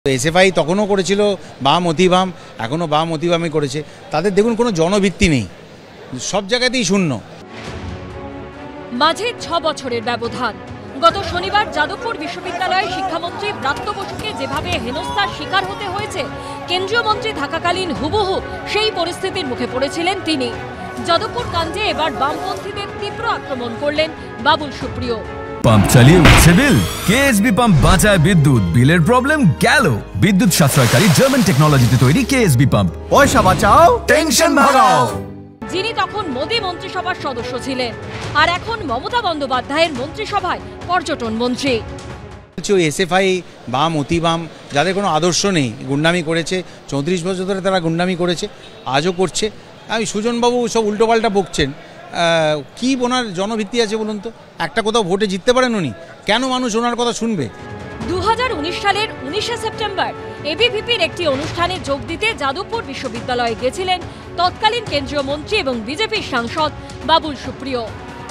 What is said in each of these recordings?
SFI তখনও করেছিল বাম অতিবাম, এখনও বাম অতিবামই করেছে। তাদের দেখুন কোনো জনভিত্তি নেই, সব জায়গাতেই শূন্য। মাঝে 6 বছরের ব্যবধান। গত শনিবার যাদবপুর বিশ্ববিদ্যালয়ের শিক্ষামন্ত্রী ব্রাত্য বসুকে যেভাবে হেনস্থার শিকার হতে হয়েছে, কেন্দ্রীয় মন্ত্রী থাকাকালীন হুবহু সেই পরিস্থিতির মুখে পড়েছিলেন তিনি। যাদবপুর কাণ্ডে এবার বামপন্থীদের তীব্র আক্রমণ করলেন বাবুল সুপ্রিয়। পাম্প চালিয়ে উঠছে বিল, কেএসবি পাম্প বাঁচায় বিদ্যুৎ, বিলের প্রবলেম গেল। বিদ্যুৎ সাশ্রয়কারী জার্মান টেকনোলজিতে তৈরি কেএসবি পাম্প, পয়সা বাঁচাও, টেনশন ভাগাও। যিনি তখন মোদী মন্ত্রিসভার সদস্য ছিলেন, আর এখন মমতা বন্দ্যোপাধ্যায়ের মন্ত্রিসভায় পর্যটন মন্ত্রী। এসএফআই বাম অতিবাম, যাদের কোনো আদর্শ নেই, গুন্ডামি করেছে 34 বছর ধরে, তারা গুন্ডামি করেছে, আজও করছে। আমি সুজনবাবু সব উল্টোপাল্টা বকছেন, কি ওনার জনভিত্তি আছে বলুন তো? একটা কোথাও ভোটে জিততে পারেন উনি? কেন মানুষ ওনার কথা শুনবে? 2019 সালের 19শে সেপ্টেম্বর এবিভিপির একটি অনুষ্ঠানে যোগ দিতে যাদবপুর বিশ্ববিদ্যালয়ে গেছিলেন তৎকালীন কেন্দ্রীয় মন্ত্রী এবং বিজেপির সাংসদ বাবুল সুপ্রিয়।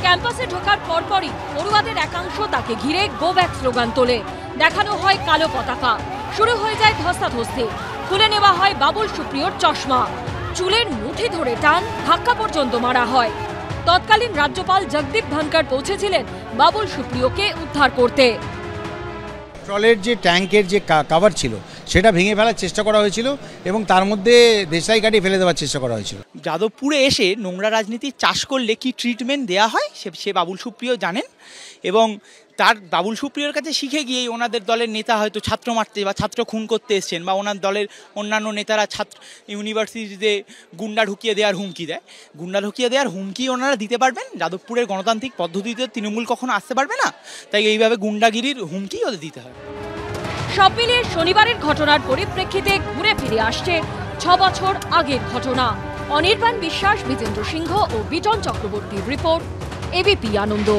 ক্যাম্পাসে ঢোকার পরপরই পড়ুয়াদের একাংশ তাকে ঘিরে গো ব্যাক স্লোগান তোলে, দেখানো হয় কালো পতাকা, শুরু হয়ে যায় ধস্তাধস্তি, খুলে নেওয়া হয় বাবুল সুপ্রিয়র চশমা, চুলের মুঠি ধরে টান, ধাক্কা পর্যন্ত মারা হয়। তৎকালীন রাজ্যপাল জগদীপ ধনকর পৌঁছেছিলেন বাবুল সুপ্রিয়কে উদ্ধার করতে। ট্রলের যে ট্যাঙ্কের যে কাভার ছিল সেটা ভেঙে ফেলার চেষ্টা করা হয়েছিল এবং তার মধ্যে দেশাই কাটিয়ে ফেলে দেওয়ার চেষ্টা করা হয়েছিল। যাদবপুরে এসে নোংরা রাজনীতি চাষ করলে কি ট্রিটমেন্ট দেওয়া হয় সে বাবুল সুপ্রিয় জানেন, এবং তার বাবুল সুপ্রিয়র কাছে শিখে গিয়েই ওনাদের দলের নেতা হয়তো ছাত্র মারতে বা ছাত্র খুন করতে এসছেন, বা ওনার দলের অন্যান্য নেতারা ইউনিভার্সিটিতে গুন্ডা ঢুকিয়ে দেওয়ার হুমকি দেয়। গুন্ডা ঢুকিয়ে দেওয়ার হুমকি ওনারা দিতে পারবেন, যাদবপুরের গণতান্ত্রিক পদ্ধতিতে তৃণমূল কখনো আসতে পারবে না, তাই এইভাবে গুন্ডাগিরির হুমকি ওদের দিতে হয়। সব মিলিয়ে শনিবারের ঘটনার পরিপ্রেক্ষিতে ঘুরে ফিরে আসছে 6 বছর আগের ঘটনা। অনির্বাণ বিশ্বাস, বিজেন্দ্র সিংহ ও বিজন চক্রবর্তীর রিপোর্ট, এবিপি আনন্দ।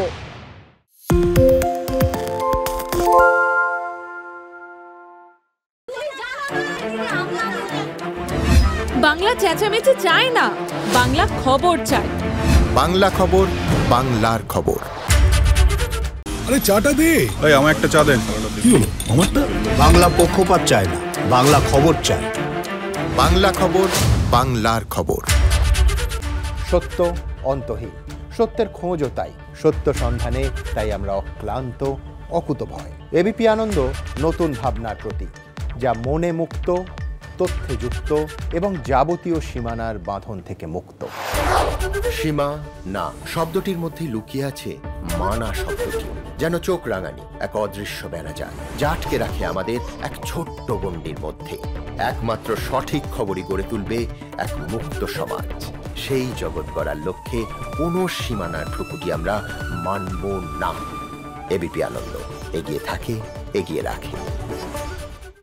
বাংলা চেঁচামেচি চায় না, বাংলা খবর চায়। বাংলা খবর, বাংলার খবর। আরে চাটা দে। এই আমার একটা চা দেন। কি হলো আমারটা? বাংলা পক্ষপাত চায় না, বাংলা খবর চায়। বাংলা খবর, বাংলার খবর। সত্য অন্তহীন, সত্যের খোঁজও তাই, সত্য সন্ধানে তাই আমরা অক্লান্ত, অকুতভয়। এবিপি আনন্দ নতুন ভাবনার প্রতীক, যা মনে মুক্ত, তথ্যে যুক্ত এবং যাবতীয় সীমানার বাঁধন থেকে মুক্ত। সীমা না শব্দটির মধ্যে লুকিয়ে আছে মানা শব্দটি, যেন চোখ রাঙানি এক অদৃশ্য বেড়াজাল, যা আটকে রাখে আমাদের এক ছোট্ট গণ্ডির মধ্যে। একমাত্র সঠিক খবরই গড়ে তুলবে এক মুক্ত সমাজ। সেই জগৎ গড়ার লক্ষ্যে কোনো সীমানার ঠুকুটি আমরা মানব না। এবিপি আনন্দ এগিয়ে থাকে, এগিয়ে রাখে।